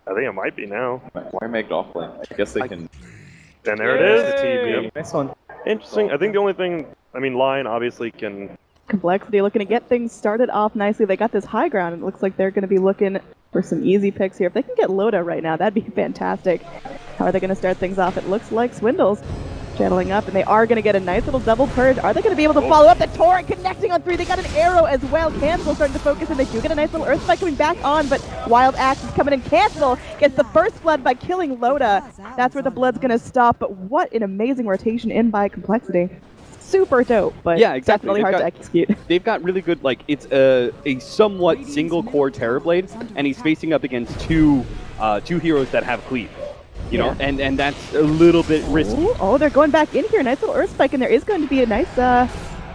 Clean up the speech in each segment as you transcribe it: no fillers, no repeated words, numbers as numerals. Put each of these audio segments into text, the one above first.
I think it might be now. Why make it off lane? I guess they can. And there it is. The TB. Yep. Nice one. Interesting. I think the only thing, I mean, Lion obviously can. Complexity looking to get things started off nicely. They got this high ground, and it looks like they're going to be looking for some easy picks here. If they can get Loda right now, that'd be fantastic. How are they going to start things off? It looks like Swindles channeling up, and they are going to get a nice little double purge. Are they going to be able to follow up the torrent connecting on 3? They got an arrow as well. Cancel starting to focus, and they do get a nice little earth spike coming back on, but Wild Axe is coming in. Cancel gets the first blood by killing Loda. That's where the blood's going to stop, but what an amazing rotation in by Complexity. Super dope, but yeah, exactly. definitely hard to execute. They've got really good, like, it's a somewhat single core Terrorblade, and he's facing up against two heroes that have cleave. You know, and that's a little bit risky. Oh, they're going back in here. Nice little earth spike, and there is going to be a nice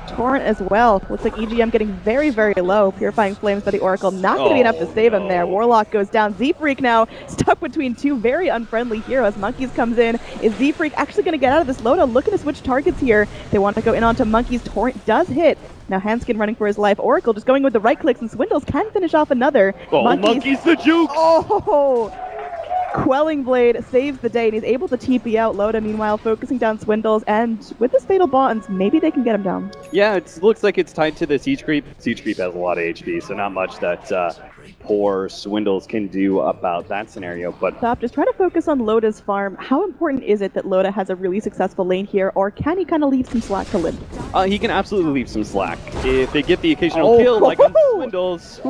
torrent as well. Looks like EGM getting very, very low. Purifying Flames by the Oracle. Not going to be enough to save him there. Warlock goes down. ZfreeK now stuck between two very unfriendly heroes. Monkeys comes in. Is ZfreeK actually going to get out of this? Loda looking to switch targets here. They want to go in onto Monkeys. Torrent does hit. Now Handsken running for his life. Oracle just going with the right clicks, and Swindles can finish off another. Oh, Monkeys the juke! Oh! Quelling Blade saves the day, and he's able to TP out Loda, meanwhile focusing down Swindles, and with his Fatal Bonds, maybe they can get him down. Yeah, it looks like it's tied to the Siege Creep. Siege Creep has a lot of HP, so not much that poor Swindles can do about that scenario. But Stop, just try to focus on Loda's farm. How important is it that Loda has a really successful lane here, or can he kind of leave some slack to Limmp? He can absolutely leave some slack. If they get the occasional kill, like on Swindles.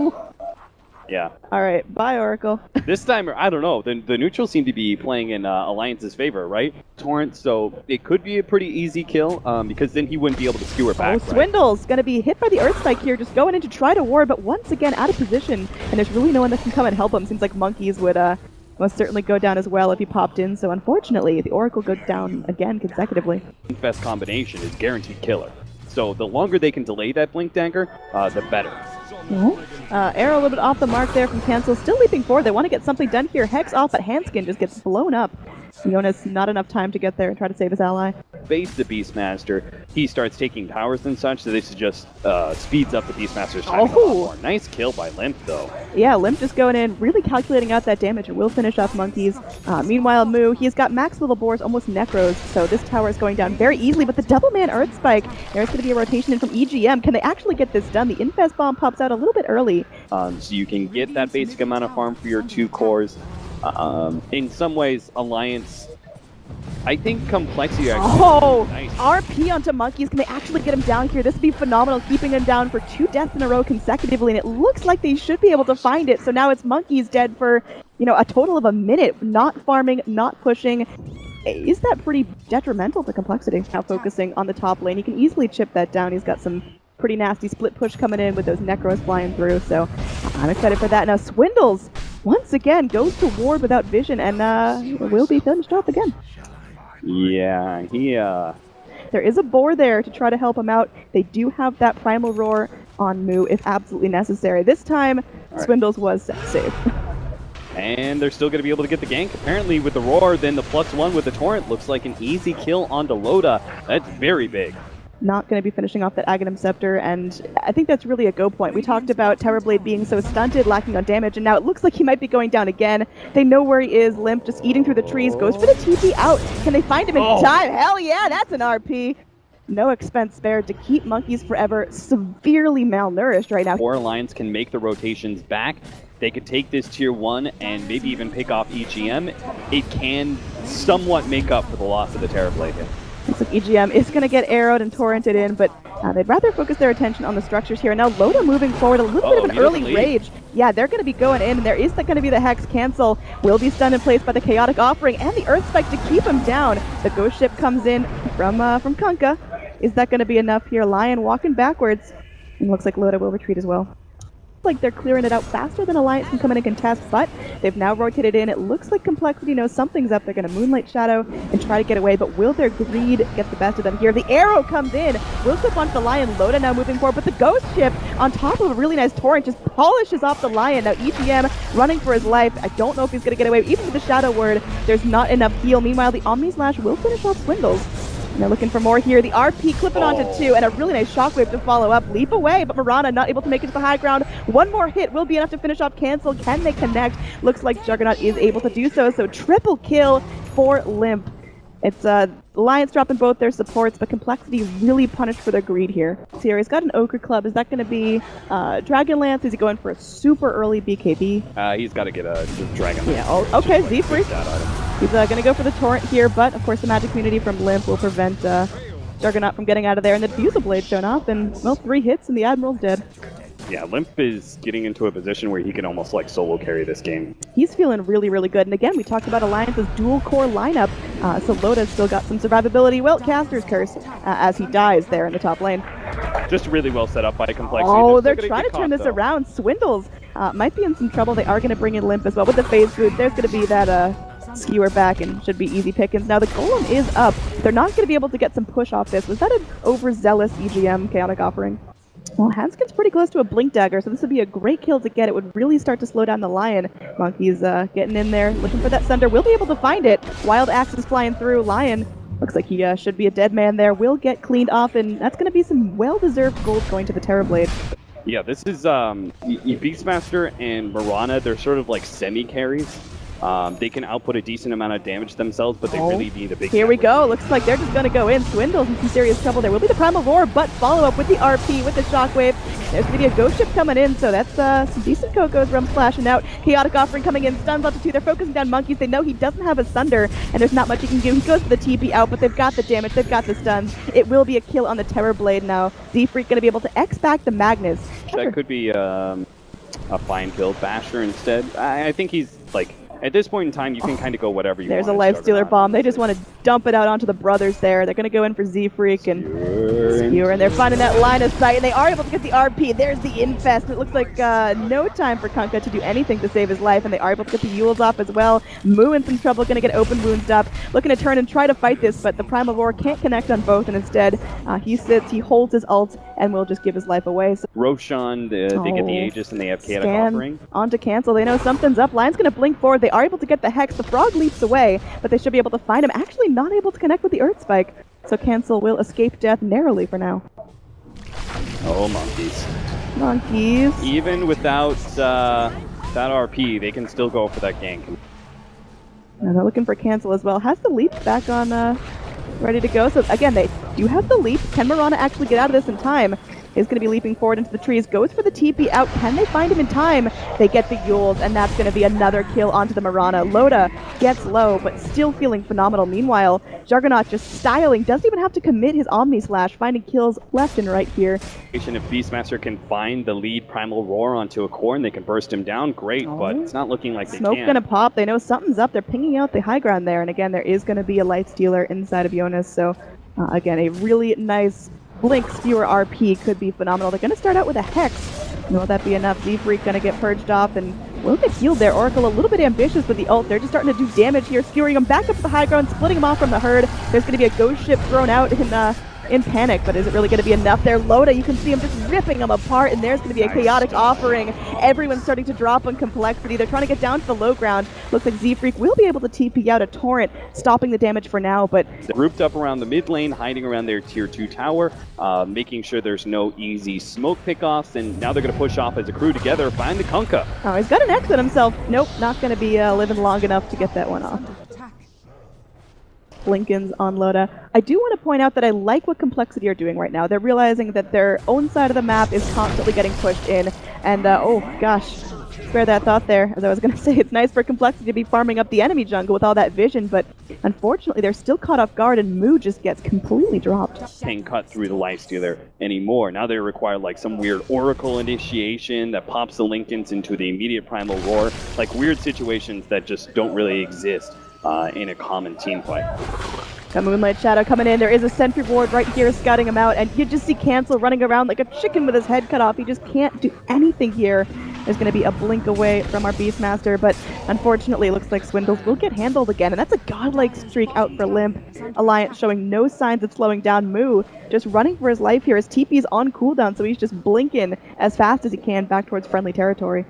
Yeah. All right, bye, Oracle. This time, I don't know. The neutrals seem to be playing in Alliance's favor, right? Torrent, so it could be a pretty easy kill, because then he wouldn't be able to skewer back. Oh, Swindles going to be hit by the Earth Spike here, just going in to try to ward, but once again out of position, and there's really no one that can come and help him. Seems like Monkeys would most certainly go down as well if he popped in, so unfortunately, the Oracle goes down again consecutively. Infest combination is guaranteed killer. So the longer they can delay that Blink Dagger, the better. Arrow a little bit off the mark there from Cancel, still leaping forward. They want to get something done here. Hex off, but Handsken just gets blown up. Jonas, not enough time to get there and try to save his ally. Face the Beastmaster, he starts taking towers and such, so this just speeds up the Beastmaster's time a lot more. Nice kill by Limmp, though. Yeah, Limmp just going in, really calculating out that damage, and will finish off Monkeys. Meanwhile, Moo, he's got max little boars, almost necros, so this tower is going down very easily, but the double man Earth Spike, there's going to be a rotation in from EGM. Can they actually get this done? The Infest Bomb pops out a little bit early. So you can get that basic amount of farm for your 2 cores. In some ways, Alliance, I think Complexity actually nice. RP onto Monkeys. Can they actually get him down here? This would be phenomenal, keeping him down for 2 deaths in a row consecutively, and it looks like they should be able to find it. So now it's Monkeys dead for, a total of a minute, not farming, not pushing. Is that pretty detrimental to Complexity? Now focusing on the top lane, he can easily chip that down. He's got some pretty nasty split push coming in with those Necros flying through, so I'm excited for that. Now Swindles, once again, goes to ward without vision, and will be finished off again. Yeah, There is a boar there to try to help him out. They do have that Primal Roar on Moo if absolutely necessary. This time, Swindles was safe. And they're still going to be able to get the gank. Apparently with the Roar, then the +1 with the Torrent looks like an easy kill onto Loda. That's very big. Not going to be finishing off that Aghanim Scepter, and I think that's really a go point. We talked about Terrorblade being so stunted, lacking on damage, and now it looks like he might be going down again. They know where he is. Limmp just eating through the trees, goes for the TP out. Can they find him in time? Hell yeah, that's an RP. No expense spared to keep Monkeys forever severely malnourished right now. Or Alliance can make the rotations back. They could take this tier 1 and maybe even pick off EGM. It can somewhat make up for the loss of the Terrorblade hit. Looks like EGM is going to get arrowed and torrented in, but they'd rather focus their attention on the structures here. Now Loda moving forward, a little bit of an early rage. Yeah, they're going to be going in, and there is going to be the Hex cancel. Will be stunned in place by the Chaotic Offering and the Earth Spike to keep him down. The Ghost Ship comes in from Kunkka. Is that going to be enough here? Lion walking backwards, and looks like Loda will retreat as well. Like they're clearing it out faster than Alliance can come in and contest, but they've now rotated in. It looks like Complexity knows something's up. They're going to Moonlight Shadow and try to get away, but will their greed get the best of them here? The arrow comes in, will clip onto the Lion. Loda now moving forward, but the Ghost Ship on top of a really nice Torrent just polishes off the Lion. Now EGM running for his life. I don't know if he's going to get away. Even with the Shadow Word, there's not enough heal. Meanwhile, the Omni Slash will finish off Swindles. And they're looking for more here. The RP clipping onto 2, and a really nice shockwave to follow up. Leap away, but Mirana not able to make it to the high ground. One more hit will be enough to finish off Cancel. Can they connect? Looks like Juggernaut is able to do so. So triple kill for Limmp. It's Alliance dropping both their supports, but Complexity really punished for their greed here. So he's got an Ochre Club. Is that going to be Dragonlance? Is he going for a super early BKB? He's got to get a Dragonlance. Yeah, okay, ZfreeK. He's going to go for the Torrent here, but of course the Magic Immunity from Limmp will prevent Juggernaut from getting out of there. And the Diffusal Blade shown up, and, well, 3 hits and the Admiral's dead. Yeah, Limmp is getting into a position where he can almost like solo carry this game. He's feeling really, really good. And again, we talked about Alliance's dual core lineup, so Loda's still got some survivability. Well, Caster's Curse as he dies there in the top lane. Just really well set up by Complexity. Oh, they're trying to turn this around. Swindles might be in some trouble. They are going to bring in Limmp as well. With the phase boot, there's going to be that skewer back and should be easy pickings. Now the Golem is up. They're not going to be able to get some push off this. Was that an overzealous EGM Chaotic Offering? Well, Handsken's pretty close to a Blink Dagger, so this would be a great kill to get. It would really start to slow down the Lion. Monkey's getting in there, looking for that Sunder. Will be able to find it. Wild Axe is flying through. Lion looks like he should be a dead man there. Will get cleaned off, and that's going to be some well-deserved gold going to the Terrorblade. Yeah, this is Beastmaster and Mirana. They're sort of like semi-carries. They can output a decent amount of damage themselves, but they really need a big... Here we go. Looks like they're just going to go in. Swindle's in some serious trouble. There will be the Primal Roar, but follow-up with the RP, with the Shockwave. There's going to be a Ghost Ship coming in, so that's some decent Coco's Rum splashing out. Chaotic Offering coming in. Stuns up to 2. They're focusing down Monkeys. They know he doesn't have a Sunder, and there's not much he can do. He goes for the TP out, but they've got the damage. They've got the stuns. It will be a kill on the Terrorblade now. ZfreeK going to be able to X back the Magnus. That could be a fine build. Basher instead. I think he's like... At this point in time, you can kind of go whatever you want. There's a Lifestealer bomb. They just want to dump it out onto the brothers there. They're going to go in for ZfreeK and Skewer, and they're finding that line of sight, and they are able to get the RP. There's the Infest. It looks like no time for Kunkka to do anything to save his life, and they are able to get the Yules off as well. Moo in some trouble, going to get open wounds up. Looking to turn and try to fight this, but the Primal Roar can't connect on both, and instead he sits, he holds his ult, and will just give his life away. So Roshan, they get the Aegis, and they have Chaotic Offering. Onto Cancel. They know something's up. Lion's going to blink forward. They are able to get the Hex. The Frog leaps away, but they should be able to find him. Actually not able to connect with the Earth Spike, so Cancel will escape death narrowly for now. Oh, Monkeys. Monkeys. Even without that RP, they can still go for that gank. And they're looking for Cancel as well. Has the Leap back on ready to go. So again, they do have the Leap. Can Mirana actually get out of this in time? Is going to be leaping forward into the trees, goes for the TP out. Can they find him in time? They get the Yules, and that's going to be another kill onto the Mirana. Loda gets low, but still feeling phenomenal. Meanwhile, Juggernaut just styling, doesn't even have to commit his Omni Slash, finding kills left and right here. If Beastmaster can find the lead Primal Roar onto a core and they can burst him down, great, but it's not looking like they can. Smoke going to pop. They know something's up. They're pinging out the high ground there, and again, there is going to be a Lifestealer inside of Jonas, so again, a really nice Blink Skewer RP could be phenomenal. They're going to start out with a Hex. Will that be enough? ZfreeK going to get purged off and will get healed there. Oracle a little bit ambitious with the ult. They're just starting to do damage here, skewering him back up to the high ground, splitting him off from the herd. There's going to be a Ghost Ship thrown out in panic, but is it really going to be enough there? Loda, you can see him just ripping him apart, and there's going to be a Chaotic Offering. Everyone's starting to drop on Complexity. They're trying to get down to the low ground. Looks like ZfreeK will be able to TP out a Torrent, stopping the damage for now, but... They're grouped up around the mid lane, hiding around their tier 2 tower, making sure there's no easy smoke pickoffs, and now they're going to push off as a crew together, find the Kunkka. Oh, he's got an X on himself. Nope, not going to be living long enough to get that one off. Blinkins on Loda. I do want to point out that I like what Complexity are doing right now. They're realizing that their own side of the map is constantly getting pushed in, and oh gosh, spare that thought there. As I was going to say, it's nice for Complexity to be farming up the enemy jungle with all that vision, but unfortunately they're still caught off guard, and Moo just gets completely dropped. Can't cut through the Lifestealer anymore. Now they require like some weird Oracle initiation that pops the Linkins into the immediate Primal Roar, like weird situations that just don't really exist in a common team fight. Got Moonlight Shadow coming in. There is a sentry ward right here scouting him out, and you just see Cancel running around like a chicken with his head cut off. He just can't do anything here. There's going to be a blink away from our Beastmaster, but unfortunately it looks like Swindles will get handled again, and that's a godlike streak out for Limmp. Alliance showing no signs of slowing down. Moo just running for his life here. His TP's on cooldown, so he's just blinking as fast as he can back towards friendly territory.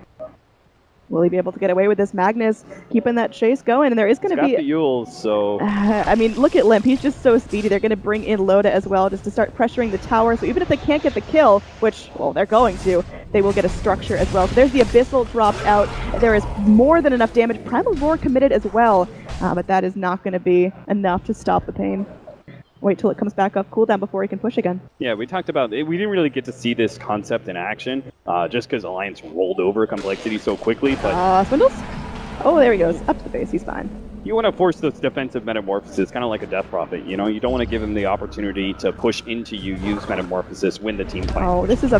Will he be able to get away with this? Magnus keeping that chase going, and there is going to be... the Yules, so... I mean, look at Limmp. He's just so speedy. They're going to bring in Loda as well just to start pressuring the tower, so even if they can't get the kill, which, well, they're going to, they will get a structure as well. So there's the Abyssal dropped out. There is more than enough damage. Primal Roar committed as well, but that is not going to be enough to stop the pain. Wait till it comes back off cooldown before he can push again. Yeah, we talked about it. We didn't really get to see this concept in action, just because Alliance rolled over Complexity so quickly. But Swindles? Oh, there he goes. Up to the base. He's fine. you want to force those defensive metamorphosis, kind of like a Death Prophet. You know, you don't want to give him the opportunity to push into you, use metamorphosis, win the team fight. Oh, this is a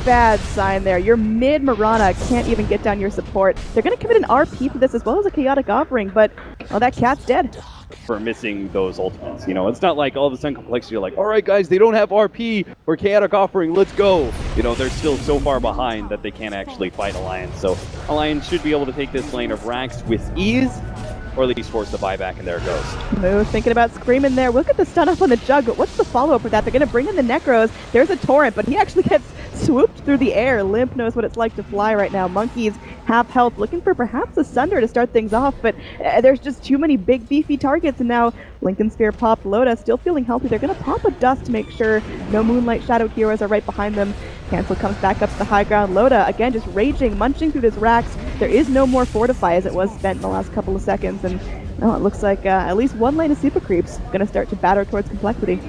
bad sign there. Your mid Mirana can't even get down your support. They're going to commit an RP for this as well as a chaotic offering, but oh, that cat's dead. For missing those ultimates. You know, it's not like all of a sudden Complexity are like, all right, guys, they don't have RP or chaotic offering, let's go. You know, they're still so far behind that they can't actually fight Alliance. So Alliance should be able to take this lane of Rax with ease, or at least force the buyback, and there it goes. Moo thinking about screaming there. Look at the stun up on the Jug, but what's the follow-up for that? They're going to bring in the Necros. There's a Torrent, but he actually gets swooped through the air. Limmp knows what it's like to fly right now. Monkey's half health, looking for perhaps a Sunder to start things off, but there's just too many big beefy targets, and now Lincoln Sphere popped. Loda still feeling healthy. They're going to pop a Dust to make sure no Moonlight Shadow heroes are right behind them. Cancel comes back up to the high ground. Loda, again, just raging, munching through this Rax. There is no more Fortify as it was spent in the last couple of seconds, and oh, it looks like at least one lane of Super Creeps going to start to batter towards Complexity.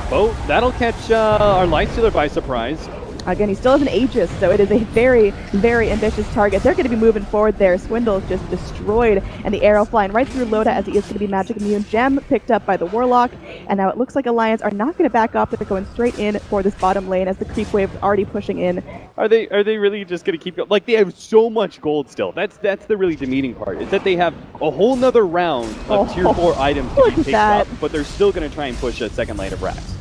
Oh, that'll catch our Lightstealer by surprise. Again, he still has an Aegis, so it is a very, very ambitious target. They're going to be moving forward there. Swindle just destroyed, and the arrow flying right through Loda as he is going to be magic immune. Gem picked up by the Warlock, and now it looks like Alliance are not going to back off. They're going straight in for this bottom lane as the creep wave is already pushing in. Are they really just going to keep going? Like, they have so much gold still. That's the really demeaning part, is that they have a whole nother round of tier 4 items to be picked up, but they're still going to try and push a second lane of Rax.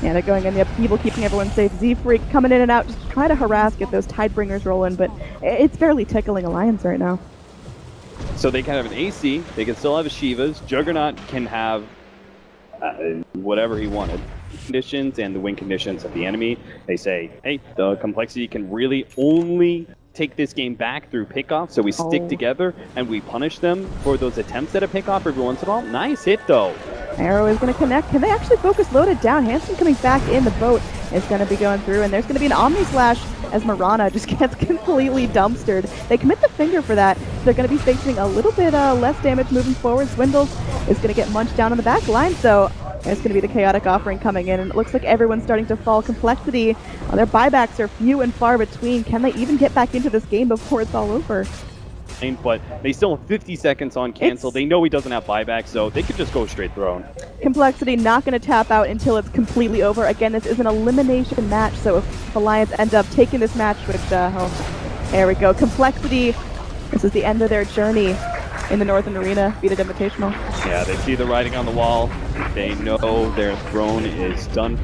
Yeah, they're going in the upheaval, keeping everyone safe. ZfreeK coming in and out, just try to harass, get those Tidebringers rolling, but it's barely tickling Alliance right now. So they can have an AC, they can still have a Shivas. Juggernaut can have whatever he wanted. Conditions and the win conditions of the enemy. They say, hey, the Complexity can really only take this game back through pickoff, so we stick together and we punish them for those attempts at a pickoff every once in a while. Nice hit, though. Arrow is going to connect. Can they actually focus Loda down? Handsken coming back in. The boat is going to be going through, and there's going to be an Omni Slash as Mirana just gets completely dumpstered. They commit the finger for that. They're going to be facing a little bit less damage moving forward. Swindles is going to get munched down on the back line, so there's going to be the chaotic offering coming in, and it looks like everyone's starting to fall. Complexity, their buybacks are few and far between. Can they even get back into this game before it's all over? But they still have 50 seconds on cancel. They know he doesn't have buyback, so they could just go straight throne. Complexity not going to tap out until it's completely over. Again, this is an elimination match, so if Alliance end up taking this match, which, there we go. Complexity, this is the end of their journey in the Northern Arena, beat Invitational. Yeah, they see the writing on the wall. They know their throne is done